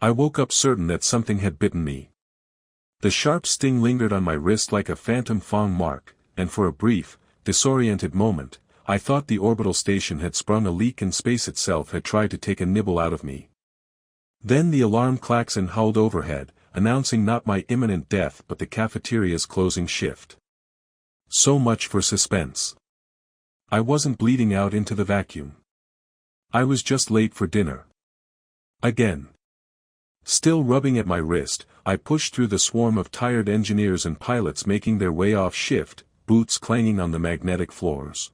I woke up certain that something had bitten me. The sharp sting lingered on my wrist like a phantom fang mark, and for a brief, disoriented moment, I thought the orbital station had sprung a leak and space itself had tried to take a nibble out of me. Then the alarm klaxon howled overhead, announcing not my imminent death but the cafeteria's closing shift. So much for suspense. I wasn't bleeding out into the vacuum. I was just late for dinner. Again. Still rubbing at my wrist, I pushed through the swarm of tired engineers and pilots making their way off shift, boots clanging on the magnetic floors.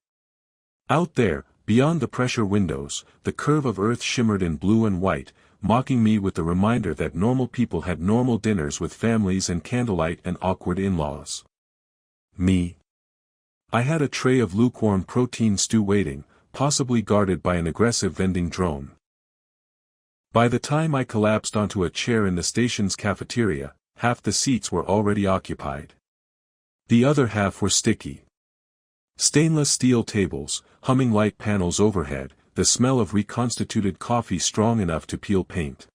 Out there, beyond the pressure windows, the curve of Earth shimmered in blue and white, mocking me with the reminder that normal people had normal dinners with families and candlelight and awkward in-laws. Me. I had a tray of lukewarm protein stew waiting, possibly guarded by an aggressive vending drone. By the time I collapsed onto a chair in the station's cafeteria, half the seats were already occupied. The other half were sticky. Stainless steel tables, humming light panels overhead, the smell of reconstituted coffee strong enough to peel paint.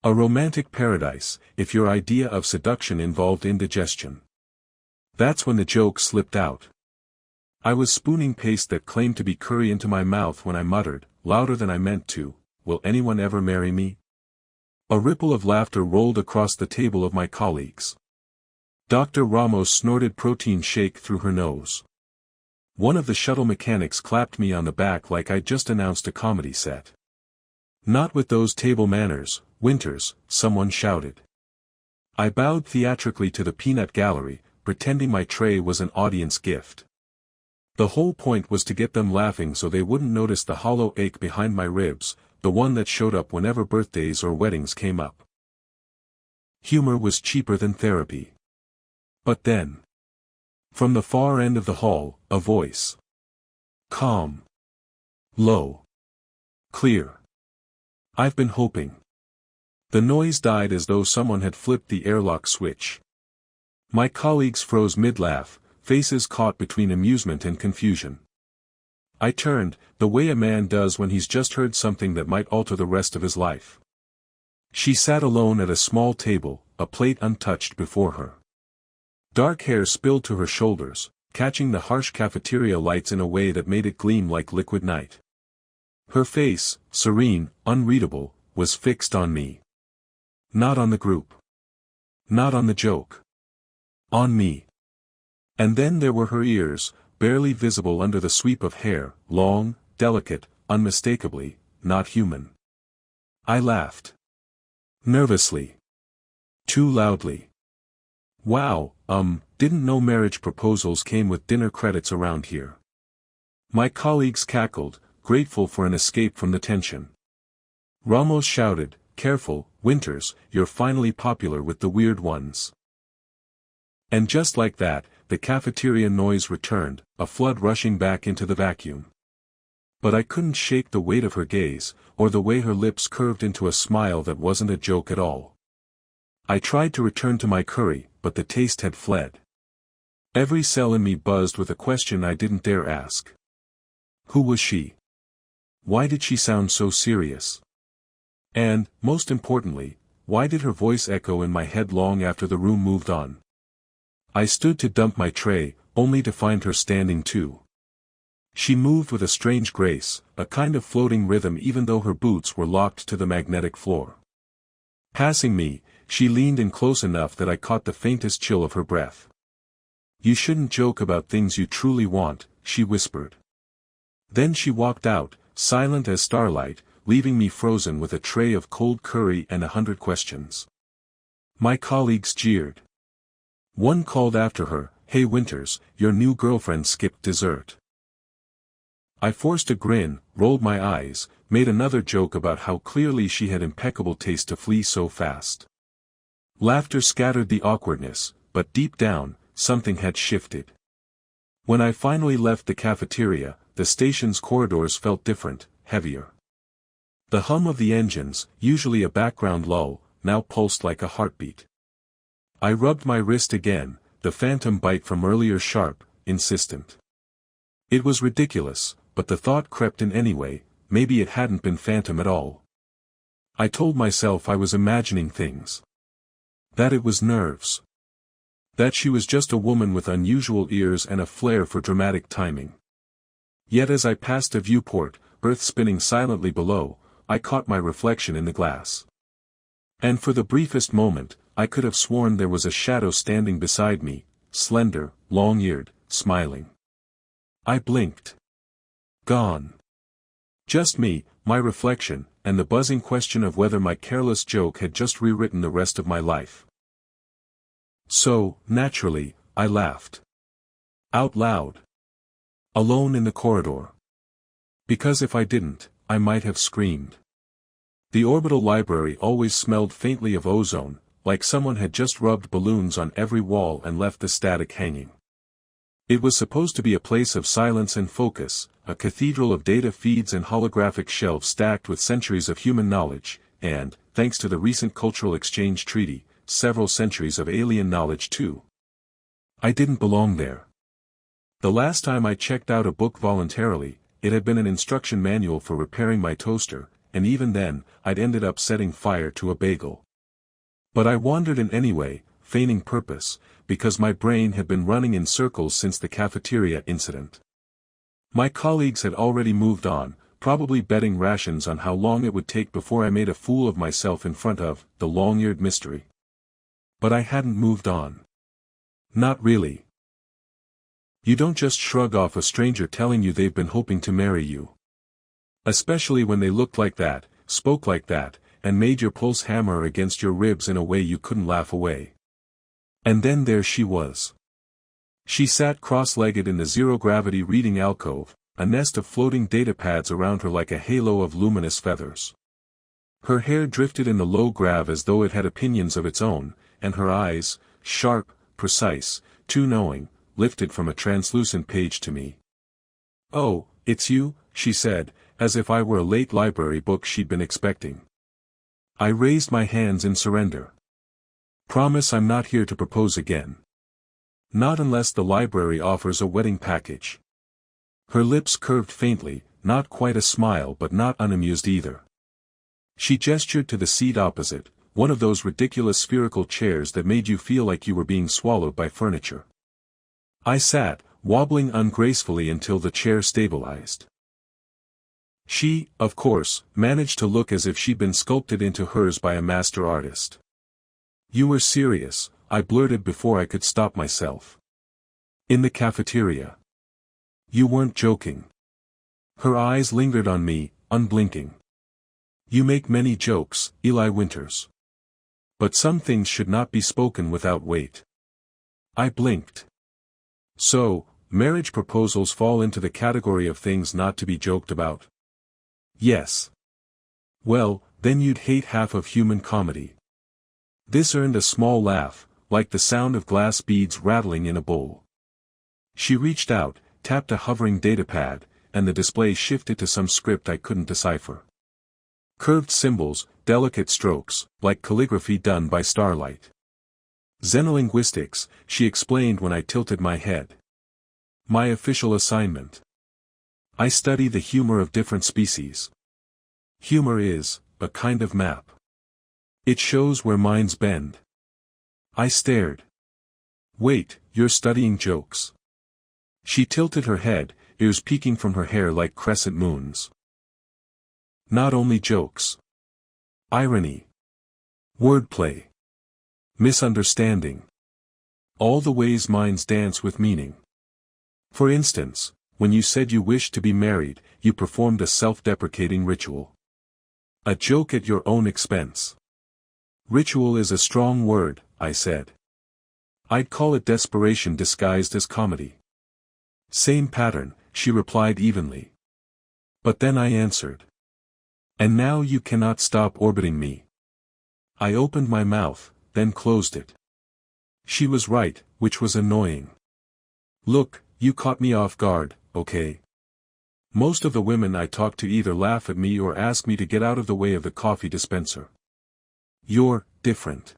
A romantic paradise, if your idea of seduction involved indigestion. That's when the joke slipped out. I was spooning paste that claimed to be curry into my mouth when I muttered, louder than I meant to, "Will anyone ever marry me?" A ripple of laughter rolled across the table of my colleagues. Dr. Ramos snorted protein shake through her nose. One of the shuttle mechanics clapped me on the back like I'd just announced a comedy set. "Not with those table manners, Winters," someone shouted. I bowed theatrically to the peanut gallery, pretending my tray was an audience gift. The whole point was to get them laughing so they wouldn't notice the hollow ache behind my ribs, the one that showed up whenever birthdays or weddings came up. Humor was cheaper than therapy. But then, from the far end of the hall, a voice. Calm. Low. Clear. "I've been hoping." The noise died as though someone had flipped the airlock switch. My colleagues froze mid-laugh, faces caught between amusement and confusion. I turned, the way a man does when he's just heard something that might alter the rest of his life. She sat alone at a small table, a plate untouched before her. Dark hair spilled to her shoulders, catching the harsh cafeteria lights in a way that made it gleam like liquid night. Her face, serene, unreadable, was fixed on me. Not on the group. Not on the joke. On me. And then there were her ears, barely visible under the sweep of hair, long, delicate, unmistakably, not human. I laughed. Nervously. Too loudly. "Wow, didn't know marriage proposals came with dinner credits around here." My colleagues cackled, grateful for an escape from the tension. Ramos shouted, "Careful, Winters, you're finally popular with the weird ones." And just like that, the cafeteria noise returned, a flood rushing back into the vacuum. But I couldn't shake the weight of her gaze, or the way her lips curved into a smile that wasn't a joke at all. I tried to return to my curry, but the taste had fled. Every cell in me buzzed with a question I didn't dare ask. Who was she? Why did she sound so serious? And, most importantly, why did her voice echo in my head long after the room moved on? I stood to dump my tray, only to find her standing too. She moved with a strange grace, a kind of floating rhythm even though her boots were locked to the magnetic floor. Passing me, she leaned in close enough that I caught the faintest chill of her breath. "You shouldn't joke about things you truly want," she whispered. Then she walked out, silent as starlight, leaving me frozen with a tray of cold curry and 100 questions. My colleagues jeered. One called after her, "Hey Winters, your new girlfriend skipped dessert." I forced a grin, rolled my eyes, made another joke about how clearly she had impeccable taste to flee so fast. Laughter scattered the awkwardness, but deep down, something had shifted. When I finally left the cafeteria, the station's corridors felt different, heavier. The hum of the engines, usually a background lull, now pulsed like a heartbeat. I rubbed my wrist again, the phantom bite from earlier sharp, insistent. It was ridiculous, but the thought crept in anyway, maybe it hadn't been phantom at all. I told myself I was imagining things. That it was nerves. That she was just a woman with unusual ears and a flair for dramatic timing. Yet as I passed a viewport, Earth spinning silently below, I caught my reflection in the glass. And for the briefest moment, I could have sworn there was a shadow standing beside me, slender, long-eared, smiling. I blinked. Gone. Just me, my reflection, and the buzzing question of whether my careless joke had just rewritten the rest of my life. So, naturally, I laughed. Out loud. Alone in the corridor. Because if I didn't, I might have screamed. The orbital library always smelled faintly of ozone, like someone had just rubbed balloons on every wall and left the static hanging. It was supposed to be a place of silence and focus, a cathedral of data feeds and holographic shelves stacked with centuries of human knowledge, and, thanks to the recent cultural exchange treaty, several centuries of alien knowledge too. I didn't belong there. The last time I checked out a book voluntarily, it had been an instruction manual for repairing my toaster, and even then, I'd ended up setting fire to a bagel. But I wandered in anyway, feigning purpose, because my brain had been running in circles since the cafeteria incident. My colleagues had already moved on, probably betting rations on how long it would take before I made a fool of myself in front of the long-eared mystery. But I hadn't moved on. Not really. You don't just shrug off a stranger telling you they've been hoping to marry you. Especially when they looked like that, spoke like that, and made your pulse hammer against your ribs in a way you couldn't laugh away. And then there she was. She sat cross-legged in the zero-gravity reading alcove, a nest of floating datapads around her like a halo of luminous feathers. Her hair drifted in the low grav as though it had opinions of its own, and her eyes, sharp, precise, too knowing, lifted from a translucent page to me. "Oh, it's you," she said, as if I were a late library book she'd been expecting. I raised my hands in surrender. "Promise I'm not here to propose again. Not unless the library offers a wedding package." Her lips curved faintly, not quite a smile but not unamused either. She gestured to the seat opposite, one of those ridiculous spherical chairs that made you feel like you were being swallowed by furniture. I sat, wobbling ungracefully until the chair stabilized. She, of course, managed to look as if she'd been sculpted into hers by a master artist. "You were serious," I blurted before I could stop myself. "In the cafeteria. You weren't joking." Her eyes lingered on me, unblinking. "You make many jokes, Eli Winters. But some things should not be spoken without weight." I blinked. "So, marriage proposals fall into the category of things not to be joked about?" "Yes." "Well, then you'd hate half of human comedy." This earned a small laugh, like the sound of glass beads rattling in a bowl. She reached out, tapped a hovering datapad, and the display shifted to some script I couldn't decipher. Curved symbols, delicate strokes, like calligraphy done by starlight. "Xenolinguistics," she explained when I tilted my head. "My official assignment. I study the humor of different species. Humor is a kind of map. It shows where minds bend." I stared. "Wait, you're studying jokes?" She tilted her head, ears peeking from her hair like crescent moons. "Not only jokes. Irony. Wordplay. Misunderstanding. All the ways minds dance with meaning. For instance, when you said you wished to be married, you performed a self-deprecating ritual. A joke at your own expense." "Ritual is a strong word," I said. "I'd call it desperation disguised as comedy." "Same pattern," she replied evenly. But then I answered. "And now you cannot stop orbiting me." I opened my mouth, then closed it. She was right, which was annoying. "Look, you caught me off guard, okay? Most of the women I talk to either laugh at me or ask me to get out of the way of the coffee dispenser. You're different."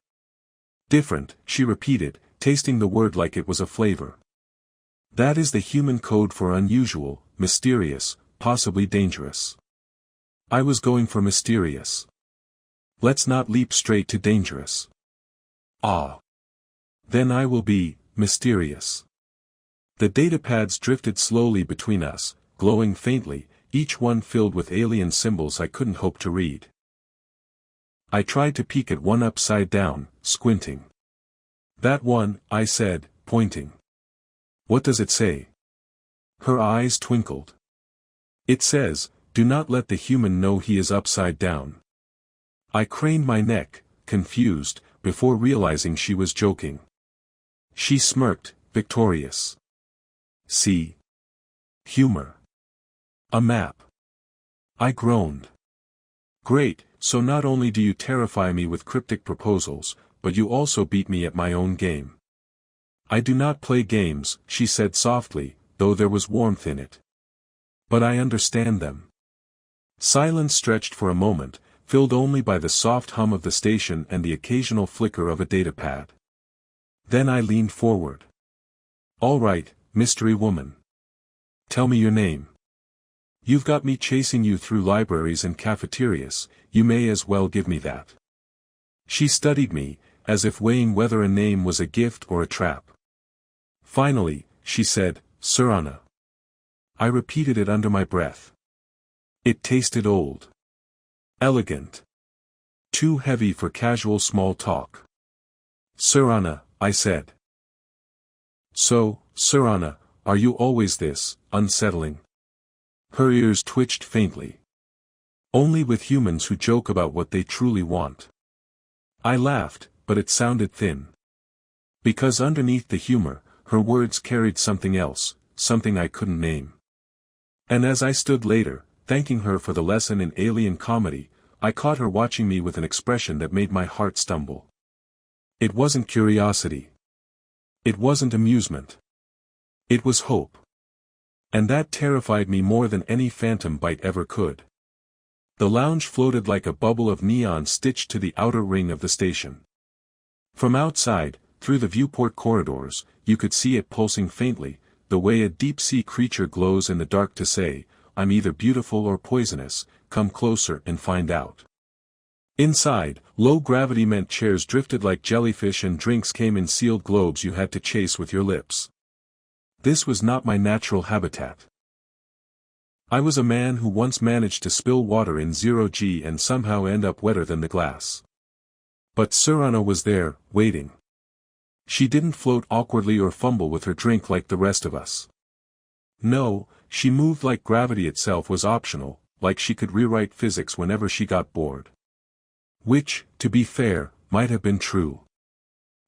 "Different," she repeated, tasting the word like it was a flavor. "That is the human code for unusual, mysterious, possibly dangerous." I was going for mysterious. Let's not leap straight to dangerous. Ah. Then I will be mysterious. The datapads drifted slowly between us, glowing faintly, each one filled with alien symbols I couldn't hope to read. I tried to peek at one upside down, squinting. That one, I said, pointing. What does it say? Her eyes twinkled. It says, do not let the human know he is upside down. I craned my neck, confused, before realizing she was joking. She smirked, victorious. See? Humor. A map. I groaned. Great, so not only do you terrify me with cryptic proposals, but you also beat me at my own game. I do not play games, she said softly, though there was warmth in it. But I understand them. Silence stretched for a moment, filled only by the soft hum of the station and the occasional flicker of a datapad. Then I leaned forward. All right, mystery woman. Tell me your name. You've got me chasing you through libraries and cafeterias, you may as well give me that. She studied me, as if weighing whether a name was a gift or a trap. Finally, she said, Surana. I repeated it under my breath. It tasted old. Elegant. Too heavy for casual small talk. Surana, I said. So, Surana, are you always this, unsettling? Her ears twitched faintly. Only with humans who joke about what they truly want. I laughed, but it sounded thin. Because underneath the humor, her words carried something else, something I couldn't name. And as I stood later, thanking her for the lesson in alien comedy, I caught her watching me with an expression that made my heart stumble. It wasn't curiosity. It wasn't amusement. It was hope. And that terrified me more than any phantom bite ever could. The lounge floated like a bubble of neon stitched to the outer ring of the station. From outside, through the viewport corridors, you could see it pulsing faintly, the way a deep-sea creature glows in the dark to say, I'm either beautiful or poisonous, come closer and find out. Inside, low gravity meant chairs drifted like jellyfish and drinks came in sealed globes you had to chase with your lips. This was not my natural habitat. I was a man who once managed to spill water in 0G and somehow end up wetter than the glass. But Surana was there, waiting. She didn't float awkwardly or fumble with her drink like the rest of us. No, she moved like gravity itself was optional, like she could rewrite physics whenever she got bored. Which, to be fair, might have been true.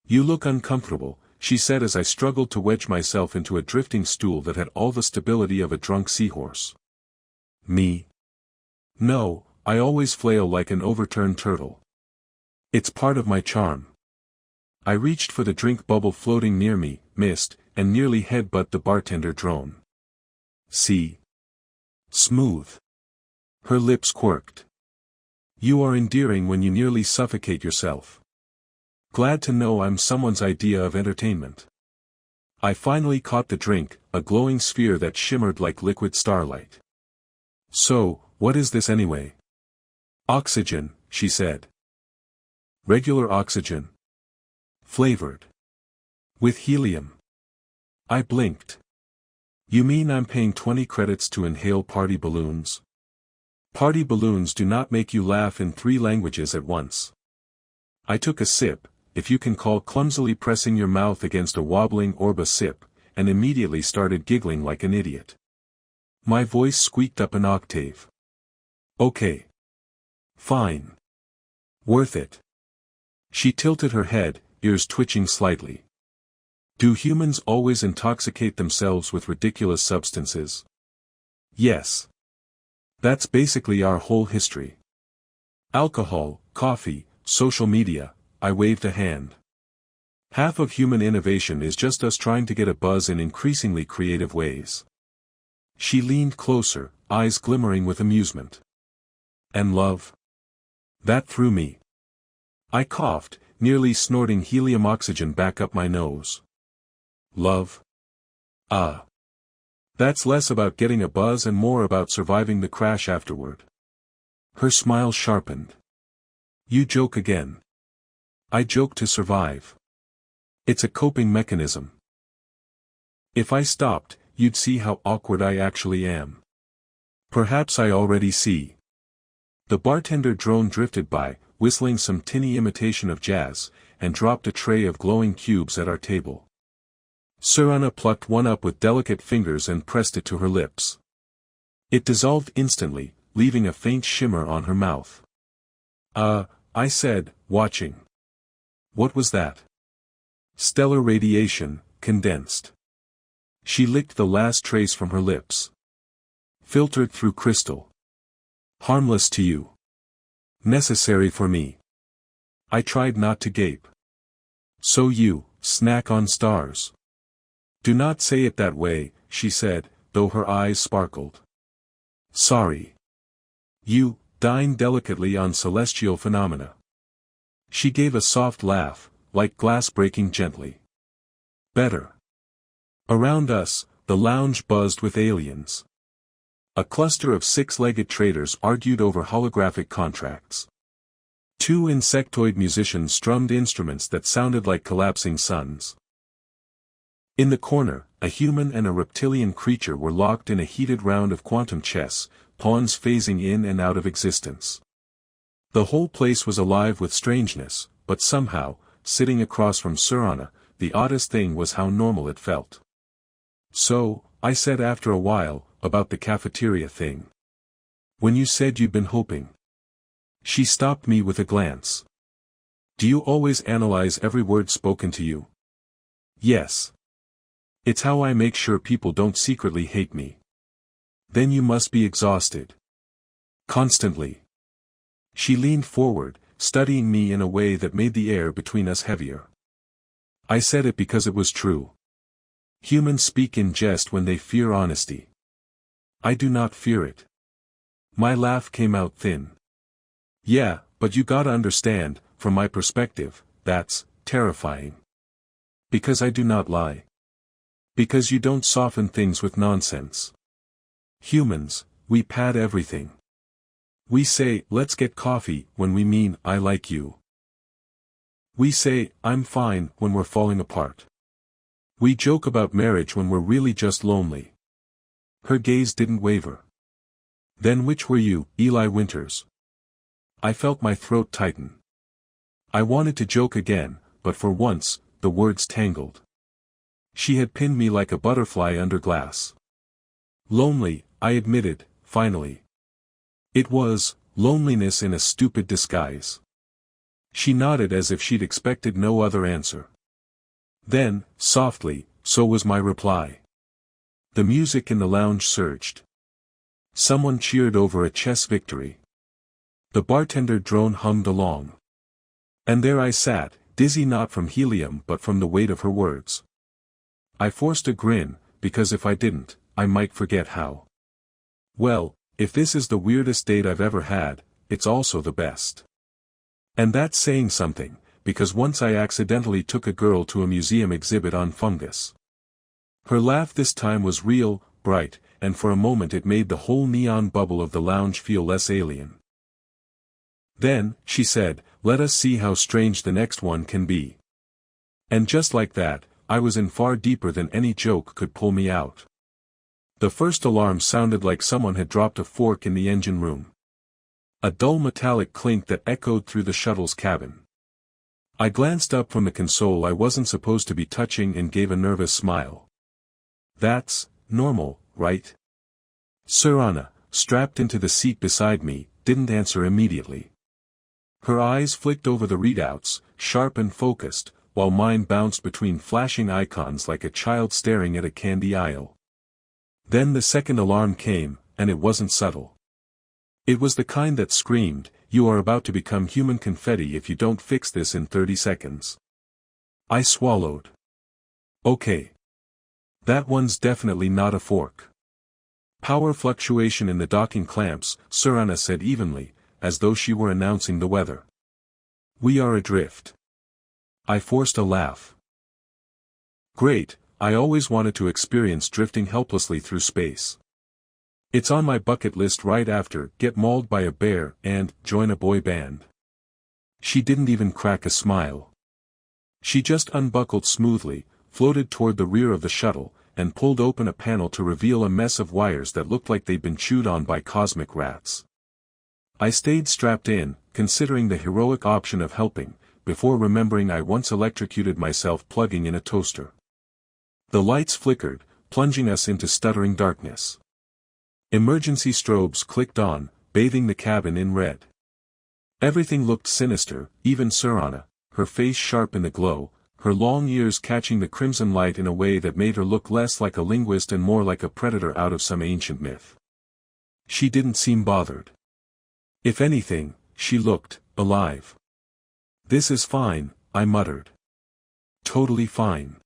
You look uncomfortable, she said as I struggled to wedge myself into a drifting stool that had all the stability of a drunk seahorse. Me? No, I always flail like an overturned turtle. It's part of my charm. I reached for the drink bubble floating near me, missed, and nearly headbutt the bartender drone. See? Smooth. Her lips quirked. You are endearing when you nearly suffocate yourself. Glad to know I'm someone's idea of entertainment. I finally caught the drink, a glowing sphere that shimmered like liquid starlight. So, what is this anyway? Oxygen, she said. Regular oxygen. Flavored. With helium. I blinked. You mean I'm paying 20 credits to inhale party balloons? Party balloons do not make you laugh in 3 languages at once. I took a sip, if you can call clumsily pressing your mouth against a wobbling orb a sip, and immediately started giggling like an idiot. My voice squeaked up an octave. Okay. Fine. Worth it. She tilted her head, ears twitching slightly. Do humans always intoxicate themselves with ridiculous substances? Yes. That's basically our whole history. Alcohol, coffee, social media, I waved a hand. Half of human innovation is just us trying to get a buzz in increasingly creative ways. She leaned closer, eyes glimmering with amusement. And love? That threw me. I coughed, nearly snorting helium oxygen back up my nose. Love? That's less about getting a buzz and more about surviving the crash afterward. Her smile sharpened. You joke again. I joke to survive. It's a coping mechanism. If I stopped, you'd see how awkward I actually am. Perhaps I already see. The bartender drone drifted by, whistling some tinny imitation of jazz, and dropped a tray of glowing cubes at our table. Surana plucked one up with delicate fingers and pressed it to her lips. It dissolved instantly, leaving a faint shimmer on her mouth. I said, watching. What was that? Stellar radiation, condensed. She licked the last trace from her lips. Filtered through crystal. Harmless to you. Necessary for me. I tried not to gape. So you, snack on stars. Do not say it that way, she said, though her eyes sparkled. Sorry. You, dine delicately on celestial phenomena. She gave a soft laugh, like glass breaking gently. Better. Around us, the lounge buzzed with aliens. A cluster of six-legged traders argued over holographic contracts. Two insectoid musicians strummed instruments that sounded like collapsing suns. In the corner, a human and a reptilian creature were locked in a heated round of quantum chess, pawns phasing in and out of existence. The whole place was alive with strangeness, but somehow, sitting across from Surana, the oddest thing was how normal it felt. So, I said after a while, about the cafeteria thing. When you said you'd been hoping. She stopped me with a glance. Do you always analyze every word spoken to you? Yes. It's how I make sure people don't secretly hate me. Then you must be exhausted. Constantly. She leaned forward, studying me in a way that made the air between us heavier. I said it because it was true. Humans speak in jest when they fear honesty. I do not fear it. My laugh came out thin. Yeah, but you gotta understand, from my perspective, that's terrifying. Because I do not lie. Because you don't soften things with nonsense. Humans, we pad everything. We say, let's get coffee, when we mean, I like you. We say, I'm fine, when we're falling apart. We joke about marriage when we're really just lonely. Her gaze didn't waver. Then which were you, Eli Winters? I felt my throat tighten. I wanted to joke again, but for once, the words tangled. She had pinned me like a butterfly under glass. Lonely, I admitted, finally. It was, loneliness in a stupid disguise. She nodded as if she'd expected no other answer. Then, softly, so was my reply. The music in the lounge surged. Someone cheered over a chess victory. The bartender drone hummed along. And there I sat, dizzy not from helium but from the weight of her words. I forced a grin, because if I didn't, I might forget how. Well, if this is the weirdest date I've ever had, it's also the best. And that's saying something, because once I accidentally took a girl to a museum exhibit on fungus. Her laugh this time was real, bright, and for a moment it made the whole neon bubble of the lounge feel less alien. Then, she said, let us see how strange the next one can be. And just like that, I was in far deeper than any joke could pull me out. The first alarm sounded like someone had dropped a fork in the engine room. A dull metallic clink that echoed through the shuttle's cabin. I glanced up from the console I wasn't supposed to be touching and gave a nervous smile. That's normal, right? Surana, strapped into the seat beside me, didn't answer immediately. Her eyes flicked over the readouts, sharp and focused, while mine bounced between flashing icons like a child staring at a candy aisle. Then the second alarm came, and it wasn't subtle. It was the kind that screamed, you are about to become human confetti if you don't fix this in 30 seconds. I swallowed. Okay. That one's definitely not a fork. Power fluctuation in the docking clamps, Surana said evenly, as though she were announcing the weather. We are adrift. I forced a laugh. Great, I always wanted to experience drifting helplessly through space. It's on my bucket list right after get mauled by a bear and join a boy band. She didn't even crack a smile. She just unbuckled smoothly, floated toward the rear of the shuttle, and pulled open a panel to reveal a mess of wires that looked like they'd been chewed on by cosmic rats. I stayed strapped in, considering the heroic option of helping, before remembering I once electrocuted myself plugging in a toaster. The lights flickered, plunging us into stuttering darkness. Emergency strobes clicked on, bathing the cabin in red. Everything looked sinister, even Surana, her face sharp in the glow, her long ears catching the crimson light in a way that made her look less like a linguist and more like a predator out of some ancient myth. She didn't seem bothered. If anything, she looked alive. "This is fine," I muttered. "Totally fine.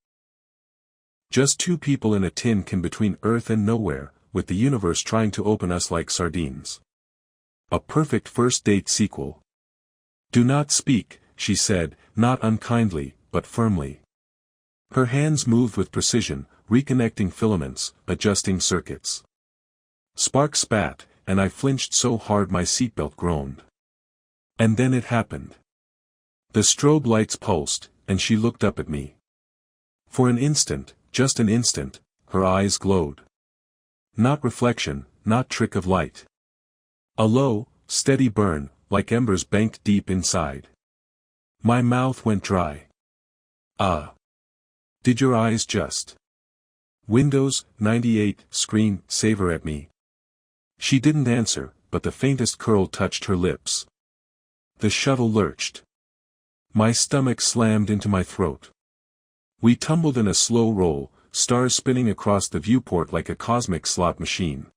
Just two people in a tin can between Earth and nowhere, with the universe trying to open us like sardines. A perfect first date sequel." "Do not speak," she said, not unkindly, but firmly. Her hands moved with precision, reconnecting filaments, adjusting circuits. Sparks spat, and I flinched so hard my seatbelt groaned. And then it happened. The strobe lights pulsed, and she looked up at me. For an instant, just an instant, her eyes glowed. Not reflection, not trick of light. A low, steady burn, like embers banked deep inside. My mouth went dry. "Ah. Did your eyes just Windows 98 screen saver at me?" She didn't answer, but the faintest curl touched her lips. The shuttle lurched. My stomach slammed into my throat. We tumbled in a slow roll, stars spinning across the viewport like a cosmic slot machine.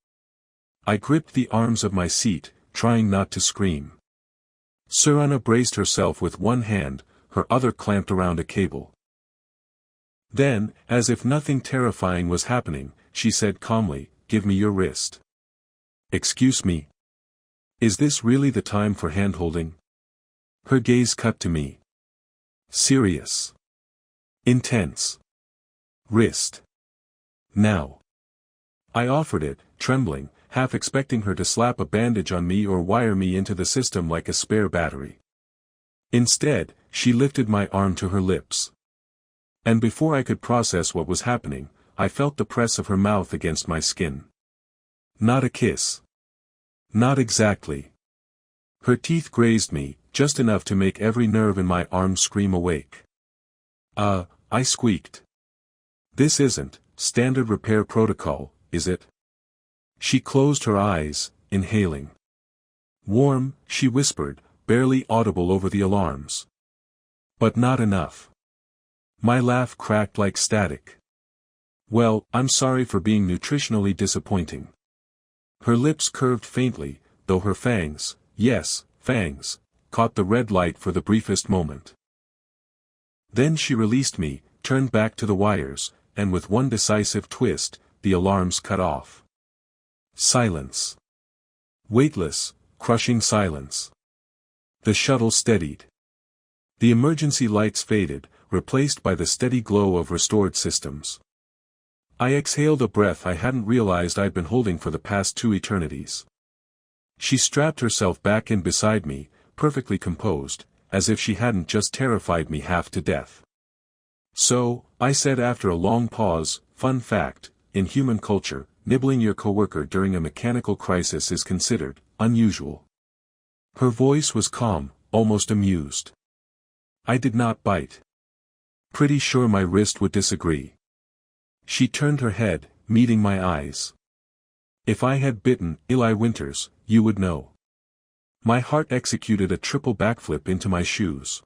I gripped the arms of my seat, trying not to scream. Surana braced herself with one hand, her other clamped around a cable. Then, as if nothing terrifying was happening, she said calmly, "Give me your wrist." "Excuse me? Is this really the time for handholding?" Her gaze cut to me. Serious. Intense. "Wrist. Now." I offered it, trembling, half expecting her to slap a bandage on me or wire me into the system like a spare battery. Instead, she lifted my arm to her lips. And before I could process what was happening, I felt the press of her mouth against my skin. Not a kiss. Not exactly. Her teeth grazed me, just enough to make every nerve in my arm scream awake. I squeaked. "This isn't standard repair protocol, is it?" She closed her eyes, inhaling. "Warm," she whispered, barely audible over the alarms. "But not enough." My laugh cracked like static. "Well, I'm sorry for being nutritionally disappointing." Her lips curved faintly, though her fangs, yes, fangs, caught the red light for the briefest moment. Then she released me, turned back to the wires, and with one decisive twist, the alarms cut off. Silence. Weightless, crushing silence. The shuttle steadied. The emergency lights faded, replaced by the steady glow of restored systems. I exhaled a breath I hadn't realized I'd been holding for the past 2 eternities. She strapped herself back in beside me, perfectly composed, as if she hadn't just terrified me half to death. "So," I said after a long pause, "fun fact, in human culture, nibbling your coworker during a mechanical crisis is considered unusual." Her voice was calm, almost amused. I did not bite. Pretty sure my wrist would disagree. She turned her head, meeting my eyes. "If I had bitten Eli Winters, you would know." My heart executed a triple backflip into my shoes.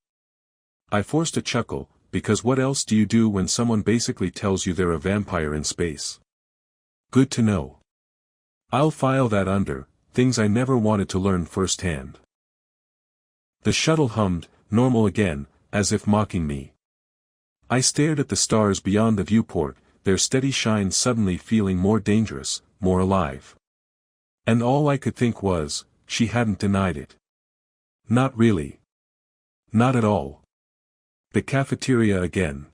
I forced a chuckle, because what else do you do when someone basically tells you they're a vampire in space? Good to know. I'll file that under things I never wanted to learn firsthand. The shuttle hummed, normal again, as if mocking me. I stared at the stars beyond the viewport, their steady shine suddenly feeling more dangerous, more alive. And all I could think was, she hadn't denied it. Not really. Not at all. The cafeteria again.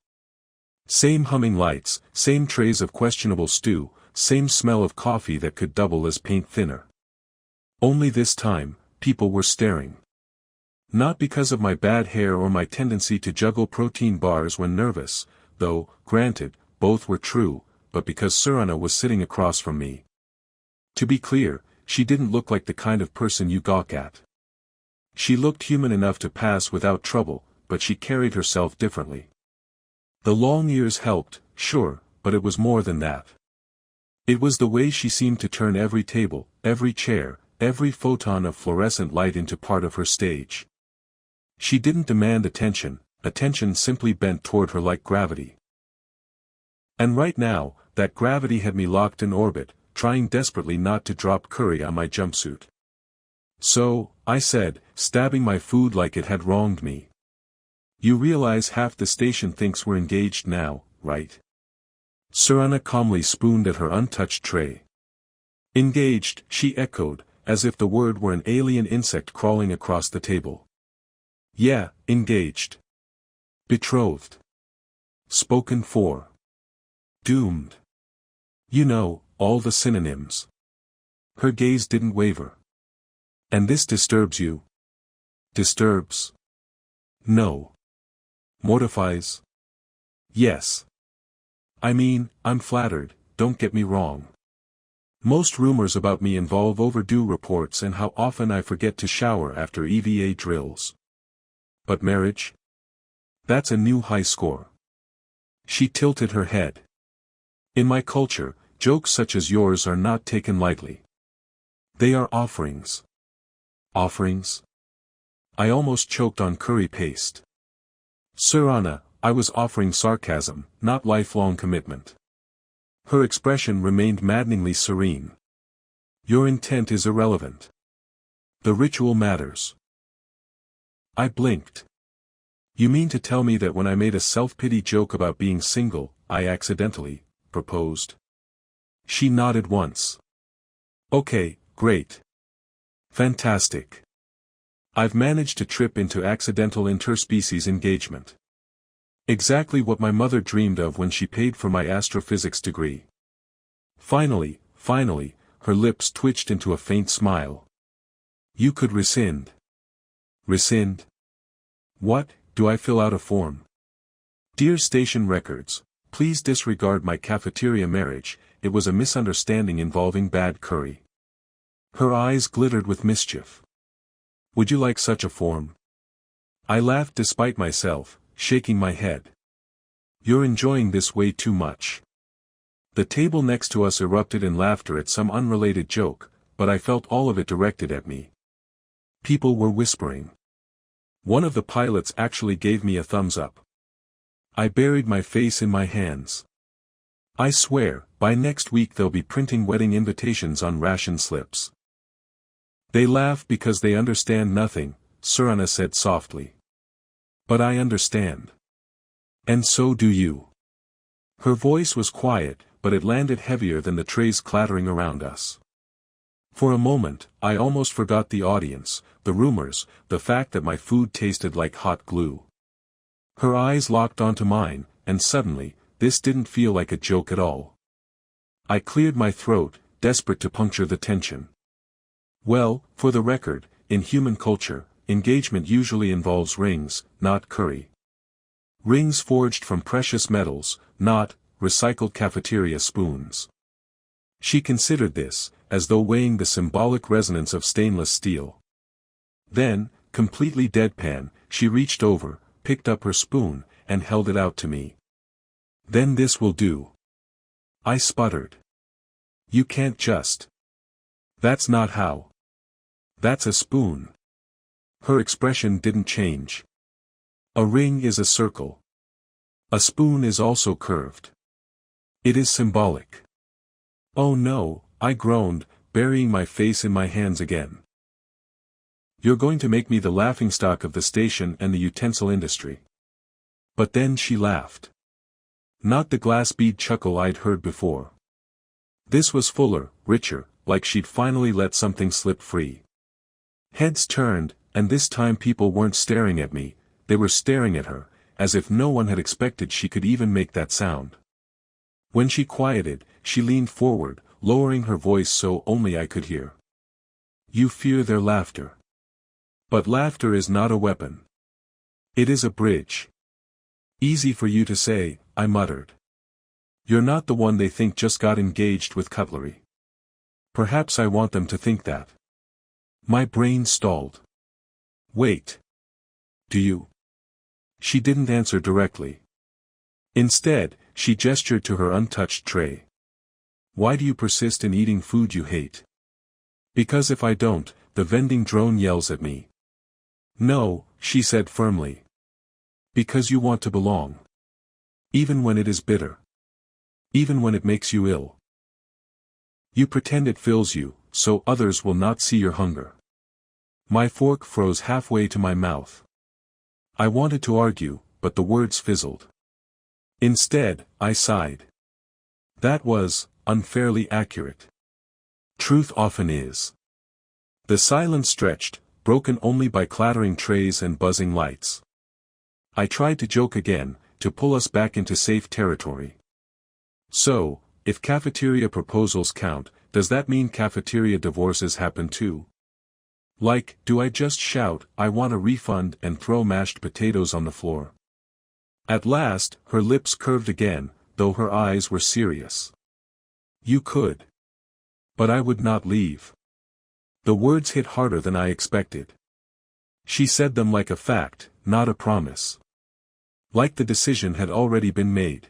Same humming lights, same trays of questionable stew, same smell of coffee that could double as paint thinner. Only this time, people were staring. Not because of my bad hair or my tendency to juggle protein bars when nervous, though, granted, both were true, but because Surana was sitting across from me. To be clear, she didn't look like the kind of person you gawk at. She looked human enough to pass without trouble, but she carried herself differently. The long ears helped, sure, but it was more than that. It was the way she seemed to turn every table, every chair, every photon of fluorescent light into part of her stage. She didn't demand attention, attention simply bent toward her like gravity. And right now, that gravity had me locked in orbit, trying desperately not to drop curry on my jumpsuit. So, I said, stabbing my food like it had wronged me. You realize half the station thinks we're engaged now, right? Surana calmly spooned at her untouched tray. Engaged, she echoed, as if the word were an alien insect crawling across the table. Yeah, engaged. Betrothed. Spoken for. Doomed. You know, all the synonyms. Her gaze didn't waver. And this disturbs you? Disturbs? No. Mortifies? Yes. I mean, I'm flattered, don't get me wrong. Most rumors about me involve overdue reports and how often I forget to shower after EVA drills. But marriage? That's a new high score. She tilted her head. In my culture, jokes such as yours are not taken lightly. They are offerings. Offerings? I almost choked on curry paste. Surana, I was offering sarcasm, not lifelong commitment. Her expression remained maddeningly serene. Your intent is irrelevant. The ritual matters. I blinked. You mean to tell me that when I made a self-pity joke about being single, I accidentally proposed? She nodded once. Okay, great. Fantastic. I've managed to trip into accidental interspecies engagement. Exactly what my mother dreamed of when she paid for my astrophysics degree. Finally, her lips twitched into a faint smile. You could rescind. Rescind? What, do I fill out a form? Dear Station Records, please disregard my cafeteria marriage, it was a misunderstanding involving bad curry. Her eyes glittered with mischief. Would you like such a form? I laughed despite myself, shaking my head. You're enjoying this way too much. The table next to us erupted in laughter at some unrelated joke, but I felt all of it directed at me. People were whispering. One of the pilots actually gave me a thumbs up. I buried my face in my hands. I swear, by next week they'll be printing wedding invitations on ration slips. They laugh because they understand nothing, Surana said softly. But I understand. And so do you. Her voice was quiet, but it landed heavier than the trays clattering around us. For a moment, I almost forgot the audience, the rumors, the fact that my food tasted like hot glue. Her eyes locked onto mine, and suddenly, this didn't feel like a joke at all. I cleared my throat, desperate to puncture the tension. Well, for the record, in human culture, engagement usually involves rings, not curry. Rings forged from precious metals, not recycled cafeteria spoons. She considered this, as though weighing the symbolic resonance of stainless steel. Then, completely deadpan, she reached over, picked up her spoon, and held it out to me. Then this will do. I sputtered. You can't just. That's not how. That's a spoon. Her expression didn't change. A ring is a circle. A spoon is also curved. It is symbolic. Oh no, I groaned, burying my face in my hands again. You're going to make me the laughingstock of the station and the utensil industry. But then she laughed. Not the glass bead chuckle I'd heard before. This was fuller, richer, like she'd finally let something slip free. Heads turned, and this time people weren't staring at me, they were staring at her, as if no one had expected she could even make that sound. When she quieted, she leaned forward, lowering her voice so only I could hear. You fear their laughter. But laughter is not a weapon. It is a bridge. Easy for you to say, I muttered. You're not the one they think just got engaged with cutlery. Perhaps I want them to think that. My brain stalled. Wait. Do you? She didn't answer directly. Instead, she gestured to her untouched tray. Why do you persist in eating food you hate? Because if I don't, the vending drone yells at me. No, she said firmly. Because you want to belong. Even when it is bitter. Even when it makes you ill. You pretend it fills you, so others will not see your hunger. My fork froze halfway to my mouth. I wanted to argue, but the words fizzled. Instead, I sighed. That was unfairly accurate. Truth often is. The silence stretched, broken only by clattering trays and buzzing lights. I tried to joke again, to pull us back into safe territory. So, if cafeteria proposals count, does that mean cafeteria divorces happen too? Like, do I just shout, I want a refund and throw mashed potatoes on the floor? At last, her lips curved again, though her eyes were serious. You could. But I would not leave. The words hit harder than I expected. She said them like a fact, not a promise. Like the decision had already been made.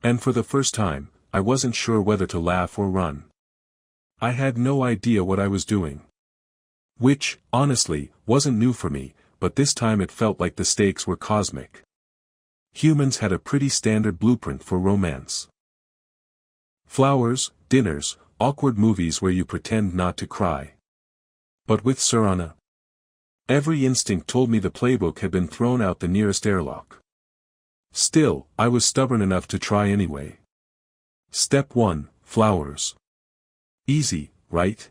And for the first time, I wasn't sure whether to laugh or run. I had no idea what I was doing. Which, honestly, wasn't new for me, but this time it felt like the stakes were cosmic. Humans had a pretty standard blueprint for romance. Flowers, dinners, awkward movies where you pretend not to cry. But with Sarana, every instinct told me the playbook had been thrown out the nearest airlock. Still, I was stubborn enough to try anyway. Step 1, flowers. Easy, right?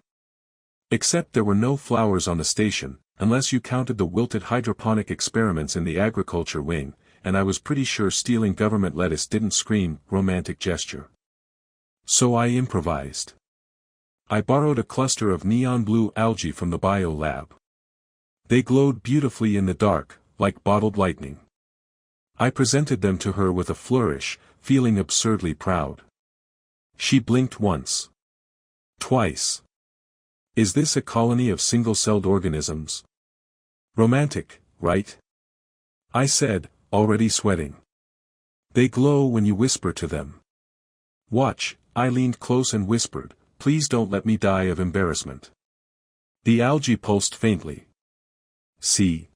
Except there were no flowers on the station, unless you counted the wilted hydroponic experiments in the agriculture wing, and I was pretty sure stealing government lettuce didn't scream romantic gesture. So I improvised. I borrowed a cluster of neon blue algae from the bio lab. They glowed beautifully in the dark, like bottled lightning. I presented them to her with a flourish, feeling absurdly proud. She blinked once. Twice. Is this a colony of single-celled organisms? Romantic, right? I said, already sweating. They glow when you whisper to them. Watch, I leaned close and whispered, please don't let me die of embarrassment. The algae pulsed faintly. See?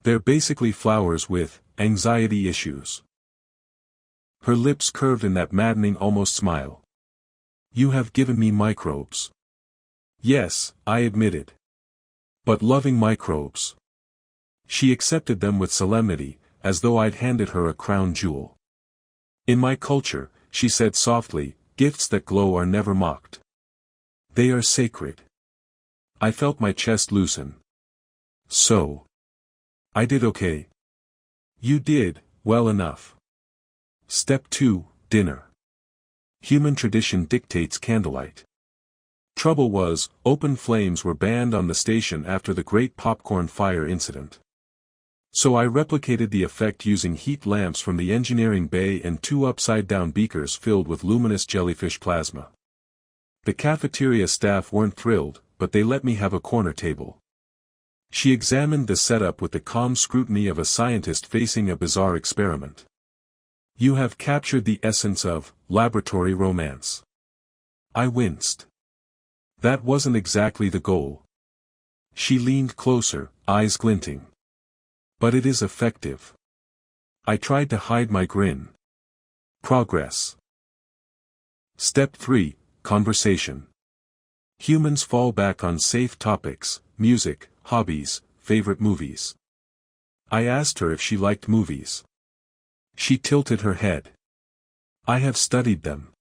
They're basically flowers with anxiety issues. Her lips curved in that maddening almost smile. You have given me microbes. Yes, I admitted. But loving microbes. She accepted them with solemnity, as though I'd handed her a crown jewel. In my culture, she said softly, gifts that glow are never mocked. They are sacred. I felt my chest loosen. So. I did okay. You did, well enough. Step 2, dinner. Human tradition dictates candlelight. Trouble was, open flames were banned on the station after the Great Popcorn Fire incident. So I replicated the effect using heat lamps from the engineering bay and 2 upside-down beakers filled with luminous jellyfish plasma. The cafeteria staff weren't thrilled, but they let me have a corner table. She examined the setup with the calm scrutiny of a scientist facing a bizarre experiment. You have captured the essence of laboratory romance. I winced. That wasn't exactly the goal. She leaned closer, eyes glinting. But it is effective. I tried to hide my grin. Progress. Step 3, conversation. Humans fall back on safe topics, music, hobbies, favorite movies. I asked her if she liked movies. She tilted her head. I have studied them.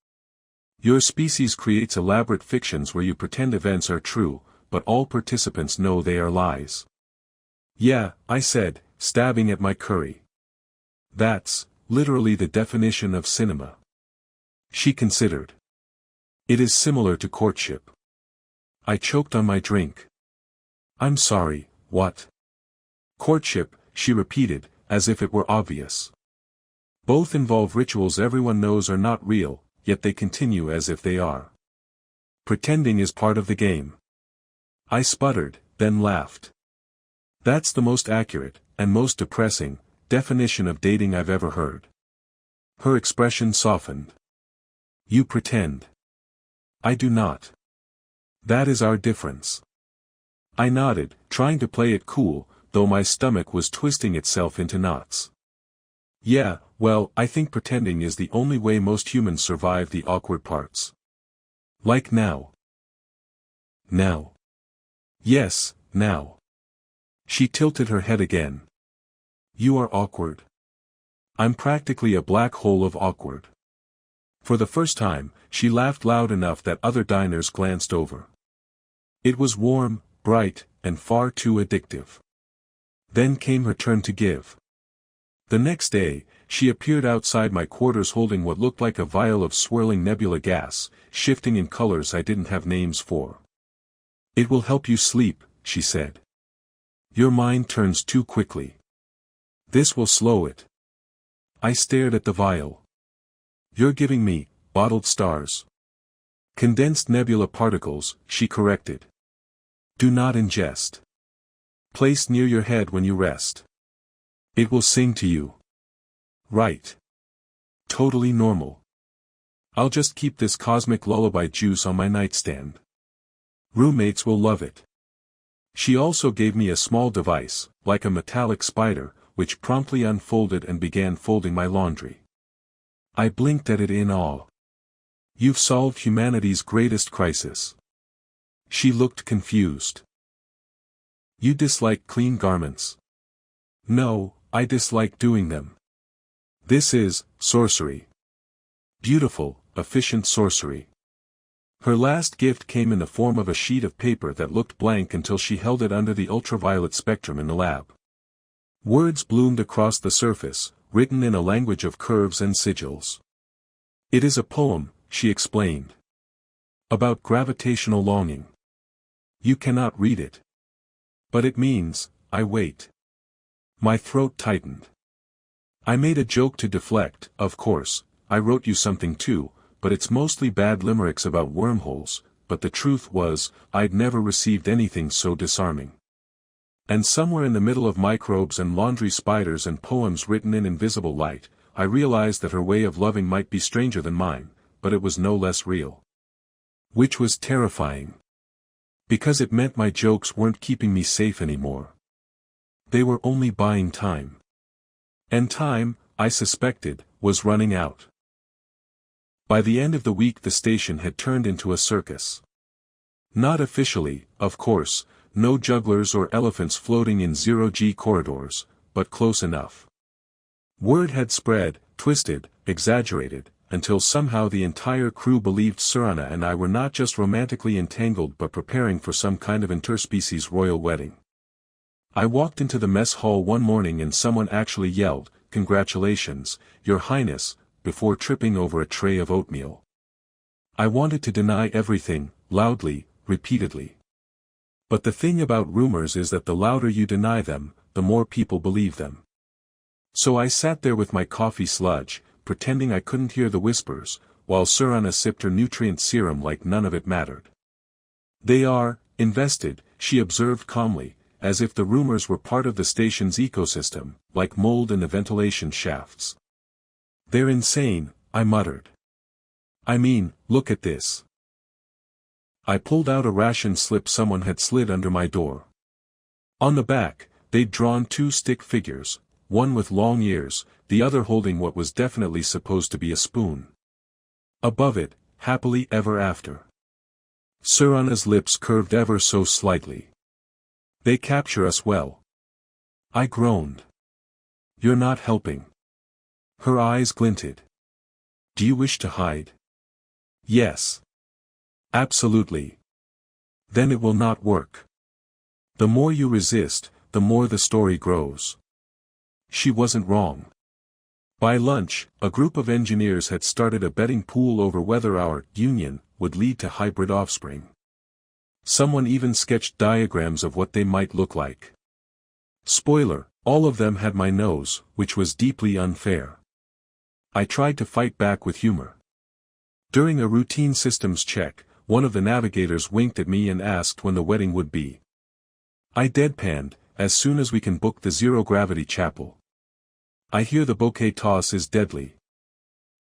Your species creates elaborate fictions where you pretend events are true, but all participants know they are lies. Yeah, I said, stabbing at my curry. That's, literally the definition of cinema. She considered. It is similar to courtship. I choked on my drink. I'm sorry, What? Courtship, she repeated, as if it were obvious. Both involve rituals everyone knows are not real, yet they continue as if they are. Pretending is part of the game. I sputtered, then laughed. That's the most accurate, and most depressing, definition of dating I've ever heard. Her expression softened. You pretend. I do not. That is our difference. I nodded, trying to play it cool, though my stomach was twisting itself into knots. Yeah, well, I think pretending is the only way most humans survive the awkward parts. Like now. Now. Yes, now. She tilted her head again. You are awkward. I'm practically a black hole of awkward. For the first time, she laughed loud enough that other diners glanced over. It was warm, bright, and far too addictive. Then came her turn to give. The next day, she appeared outside my quarters holding what looked like a vial of swirling nebula gas, shifting in colors I didn't have names for. It will help you sleep, she said. Your mind turns too quickly. This will slow it. I stared at the vial. You're giving me bottled stars. Condensed nebula particles, she corrected. Do not ingest. Placed near your head when you rest. It will sing to you. Right. Totally normal. I'll just keep this cosmic lullaby juice on my nightstand. Roommates will love it. She also gave me a small device, like a metallic spider, which promptly unfolded and began folding my laundry. I blinked at it in awe. You've solved humanity's greatest crisis. She looked confused. You dislike clean garments. No, I dislike doing them. This is sorcery. Beautiful, efficient sorcery. Her last gift came in the form of a sheet of paper that looked blank until she held it under the ultraviolet spectrum in the lab. Words bloomed across the surface, written in a language of curves and sigils. It is a poem, she explained. About gravitational longing. You cannot read it. But it means, I wait. My throat tightened. I made a joke to deflect, of course, I wrote you something too, but it's mostly bad limericks about wormholes, but the truth was, I'd never received anything so disarming. And somewhere in the middle of microbes and laundry spiders and poems written in invisible light, I realized that her way of loving might be stranger than mine, but it was no less real. Which was terrifying. Because it meant my jokes weren't keeping me safe anymore. They were only buying time. And time, I suspected, was running out. By the end of the week the station had turned into a circus. Not officially, of course, no jugglers or elephants floating in zero-G corridors, but close enough. Word had spread, twisted, exaggerated, until somehow the entire crew believed Surana and I were not just romantically entangled but preparing for some kind of interspecies royal wedding. I walked into the mess hall one morning and someone actually yelled, "Congratulations, Your Highness," before tripping over a tray of oatmeal. I wanted to deny everything, loudly, repeatedly. But the thing about rumors is that the louder you deny them, the more people believe them. So I sat there with my coffee sludge, pretending I couldn't hear the whispers, while Surana sipped her nutrient serum like none of it mattered. They are invested, she observed calmly, as if the rumors were part of the station's ecosystem, like mold in the ventilation shafts. They're insane, I muttered. I mean, look at this. I pulled out a ration slip someone had slid under my door. On the back, they'd drawn two stick figures, one with long ears, the other holding what was definitely supposed to be a spoon. Above it, happily ever after. Surana's lips curved ever so slightly. They capture us well. I groaned. You're not helping. Her eyes glinted. Do you wish to hide? Yes. Absolutely. Then it will not work. The more you resist, the more the story grows. She wasn't wrong. By lunch, a group of engineers had started a betting pool over whether our union would lead to hybrid offspring. Someone even sketched diagrams of what they might look like. Spoiler, all of them had my nose, which was deeply unfair. I tried to fight back with humor. During a routine systems check, one of the navigators winked at me and asked when the wedding would be. I deadpanned, as soon as we can book the zero-gravity chapel. I hear the bouquet toss is deadly.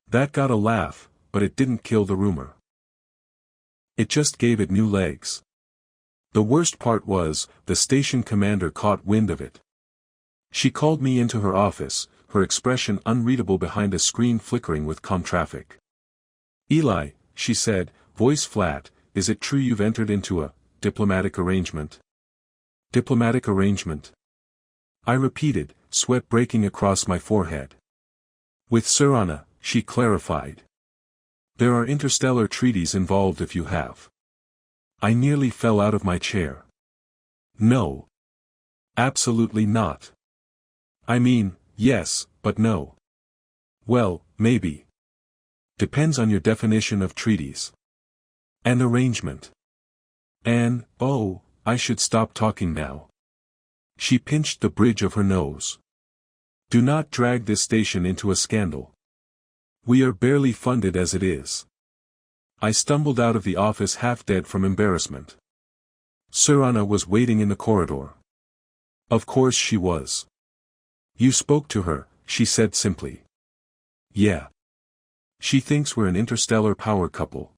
That got a laugh, but it didn't kill the rumor. It just gave it new legs. The worst part was, the station commander caught wind of it. She called me into her office, her expression unreadable behind a screen flickering with com traffic. "Eli," she said, voice flat, "is it true you've entered into a diplomatic arrangement?" "Diplomatic arrangement?" I repeated, sweat breaking across my forehead. "With Sir, she clarified. "There are interstellar treaties involved if you have." I nearly fell out of my chair. "No. Absolutely not. I mean, yes, but no." "Well, maybe. Depends on your definition of treaties." "An arrangement." Oh, I should stop talking now." She pinched the bridge of her nose. "Do not drag this station into a scandal. We are barely funded as it is." I stumbled out of the office half dead from embarrassment. Sir was waiting in the corridor. Of course she was. "You spoke to her," she said simply. "Yeah. She thinks we're an interstellar power couple.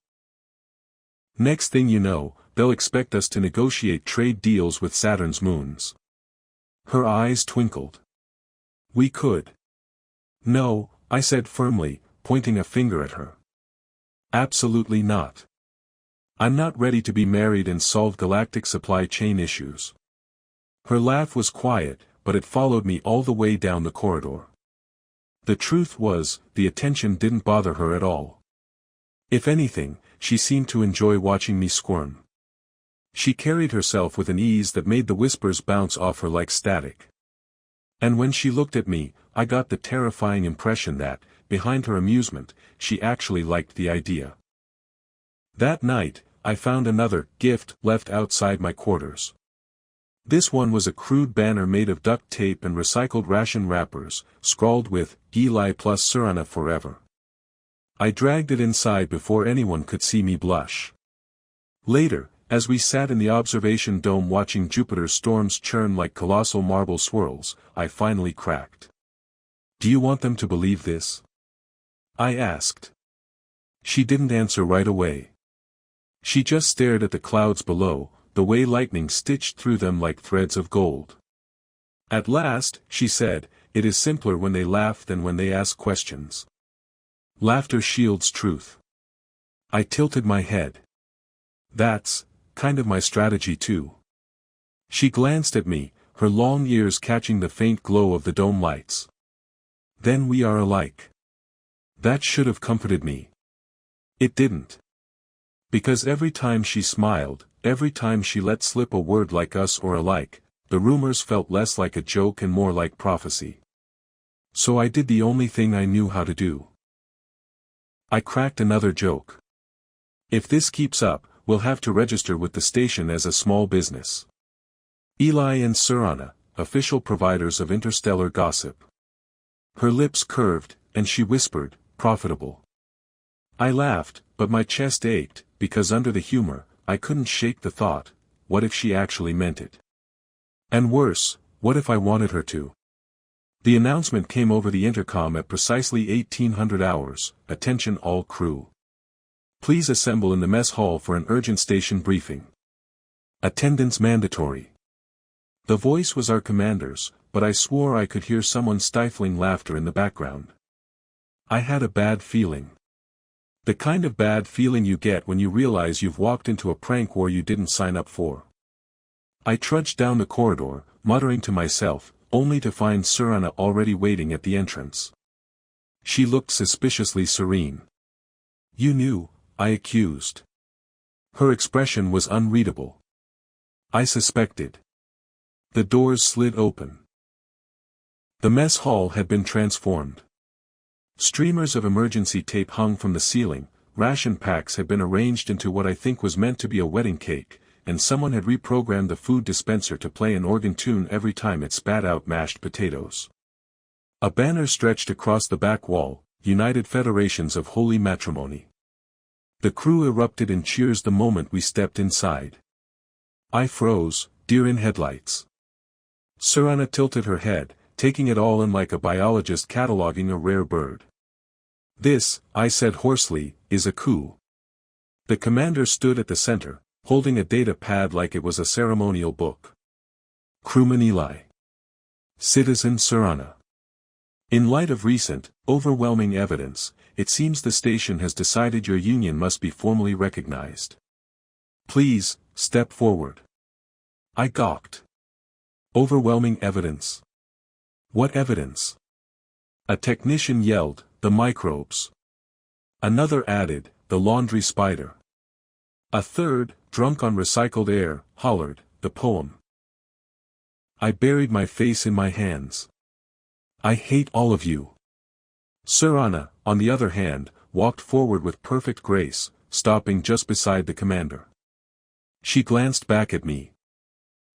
Next thing you know, they'll expect us to negotiate trade deals with Saturn's moons." Her eyes twinkled. "We could." "No," I said firmly, pointing a finger at her. "Absolutely not. I'm not ready to be married and solve galactic supply chain issues." Her laugh was quiet, but it followed me all the way down the corridor. The truth was, the attention didn't bother her at all. If anything, she seemed to enjoy watching me squirm. She carried herself with an ease that made the whispers bounce off her like static. And when she looked at me, I got the terrifying impression that, behind her amusement, she actually liked the idea. That night, I found another gift left outside my quarters. This one was a crude banner made of duct tape and recycled ration wrappers, scrawled with, "Eli plus Sir forever." I dragged it inside before anyone could see me blush. Later, as we sat in the observation dome watching Jupiter's storms churn like colossal marble swirls, I finally cracked. "Do you want them to believe this?" I asked. She didn't answer right away. She just stared at the clouds below, the way lightning stitched through them like threads of gold. At last, she said, "It is simpler when they laugh than when they ask questions. Laughter shields truth." I tilted my head. "That's kind of my strategy too." She glanced at me, her long ears catching the faint glow of the dome lights. "Then we are alike." That should have comforted me. It didn't. Because every time she smiled, every time she let slip a word like us or alike, the rumors felt less like a joke and more like prophecy. So I did the only thing I knew how to do. I cracked another joke. "If this keeps up, we'll have to register with the station as a small business. Eli and Sir, official providers of interstellar gossip." Her lips curved, and she whispered, "Profitable." I laughed, but my chest ached, because under the humor, I couldn't shake the thought, what if she actually meant it? And worse, what if I wanted her to? The announcement came over the intercom at precisely 1800 hours, "Attention all crew. Please assemble in the mess hall for an urgent station briefing. Attendance mandatory." The voice was our commander's, but I swore I could hear someone stifling laughter in the background. I had a bad feeling. The kind of bad feeling you get when you realize you've walked into a prank war you didn't sign up for. I trudged down the corridor, muttering to myself, only to find Sir already waiting at the entrance. She looked suspiciously serene. "You knew," I accused. Her expression was unreadable. "I suspected." The doors slid open. The mess hall had been transformed. Streamers of emergency tape hung from the ceiling, ration packs had been arranged into what I think was meant to be a wedding cake, and someone had reprogrammed the food dispenser to play an organ tune every time it spat out mashed potatoes. A banner stretched across the back wall, United Federations of Holy Matrimony. The crew erupted in cheers the moment we stepped inside. I froze, deer in headlights. Surana tilted her head, taking it all in like a biologist cataloging a rare bird. This, I said hoarsely, is a coup. The commander stood at the center, holding a data pad like it was a ceremonial book. Crewman Eli. Citizen Surana. In light of recent, overwhelming evidence, it seems the station has decided your union must be formally recognized. Please, step forward. I gawked. Overwhelming evidence. What evidence? A technician yelled, the microbes. Another added, the laundry spider. A third, drunk on recycled air, hollered, the poem. I buried my face in my hands. I hate all of you. Surana, on the other hand, walked forward with perfect grace, stopping just beside the commander. She glanced back at me.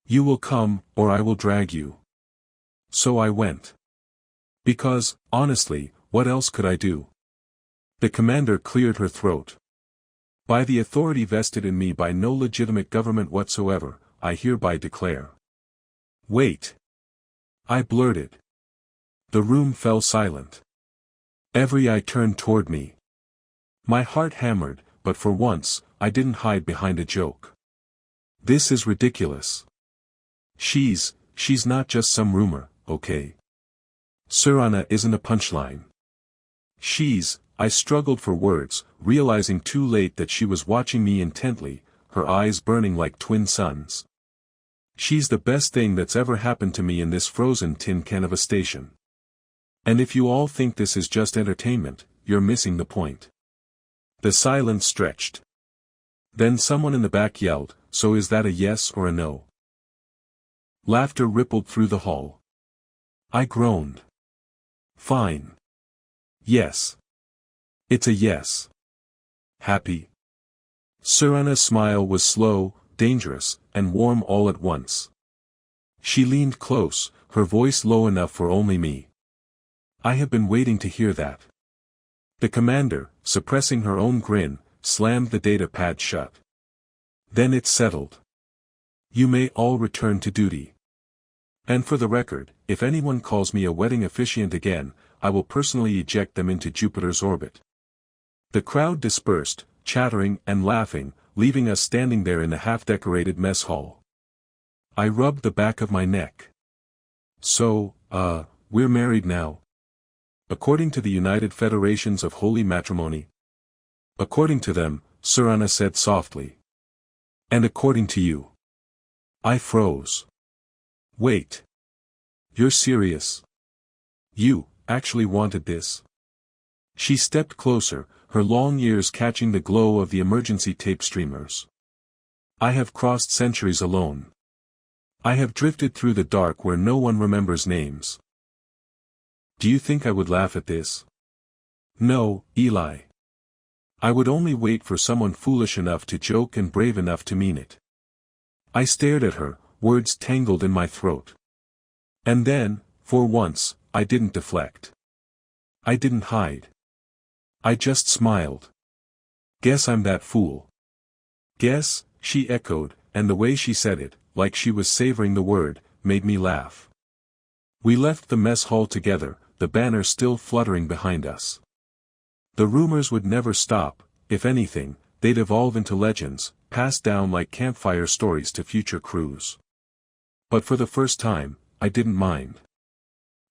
You will come, or I will drag you. So I went. Because, honestly, what else could I do? The commander cleared her throat. By the authority vested in me by no legitimate government whatsoever, I hereby declare. Wait. I blurted. The room fell silent. Every eye turned toward me. My heart hammered, but for once, I didn't hide behind a joke. This is ridiculous. She's not just some rumor, okay? Surana isn't a punchline. I struggled for words, realizing too late that she was watching me intently, her eyes burning like twin suns. She's the best thing that's ever happened to me in this frozen tin can of a station. And if you all think this is just entertainment, you're missing the point. The silence stretched. Then someone in the back yelled, so is that a yes or a no? Laughter rippled through the hall. I groaned. Fine. Yes. It's a yes. Happy? Surana's smile was slow, dangerous, and warm all at once. She leaned close, her voice low enough for only me. I have been waiting to hear that. The commander, suppressing her own grin, slammed the data pad shut. Then it settled. You may all return to duty. And for the record, if anyone calls me a wedding officiant again, I will personally eject them into Jupiter's orbit. The crowd dispersed, chattering and laughing, leaving us standing there in the half-decorated mess hall. I rubbed the back of my neck. So, we're married now. According to the United Federations of Holy Matrimony. According to them, Surana said softly. And according to you. I froze. Wait. You're serious? You actually wanted this? She stepped closer, her long ears catching the glow of the emergency tape streamers. I have crossed centuries alone. I have drifted through the dark where no one remembers names. Do you think I would laugh at this? No, Eli. I would only wait for someone foolish enough to joke and brave enough to mean it. I stared at her, words tangled in my throat. And then, for once, I didn't deflect. I didn't hide. I just smiled. Guess I'm that fool. Guess, she echoed, and the way she said it, like she was savoring the word, made me laugh. We left the mess hall together, the banner still fluttering behind us. The rumors would never stop, if anything, they'd evolve into legends, passed down like campfire stories to future crews. But for the first time, I didn't mind.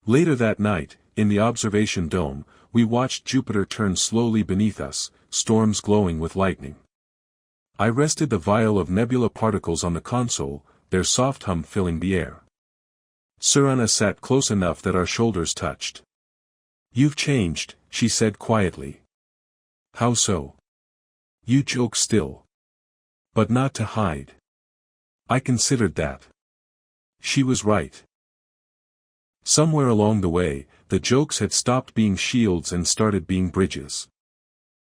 Later that night, in the observation dome, we watched Jupiter turn slowly beneath us, storms glowing with lightning. I rested the vial of nebula particles on the console, their soft hum filling the air. Surana sat close enough that our shoulders touched. You've changed, she said quietly. How so? You joke still. But not to hide. I considered that. She was right. Somewhere along the way, the jokes had stopped being shields and started being bridges.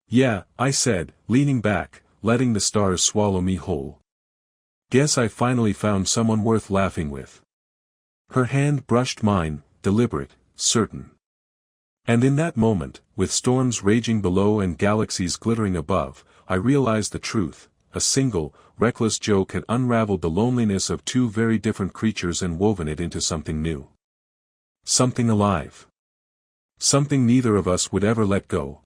Yeah, I said, leaning back, letting the stars swallow me whole. Guess I finally found someone worth laughing with. Her hand brushed mine, deliberate, certain. And in that moment, with storms raging below and galaxies glittering above, I realized the truth. A single, reckless joke had unraveled the loneliness of two very different creatures and woven it into something new. Something alive. Something neither of us would ever let go,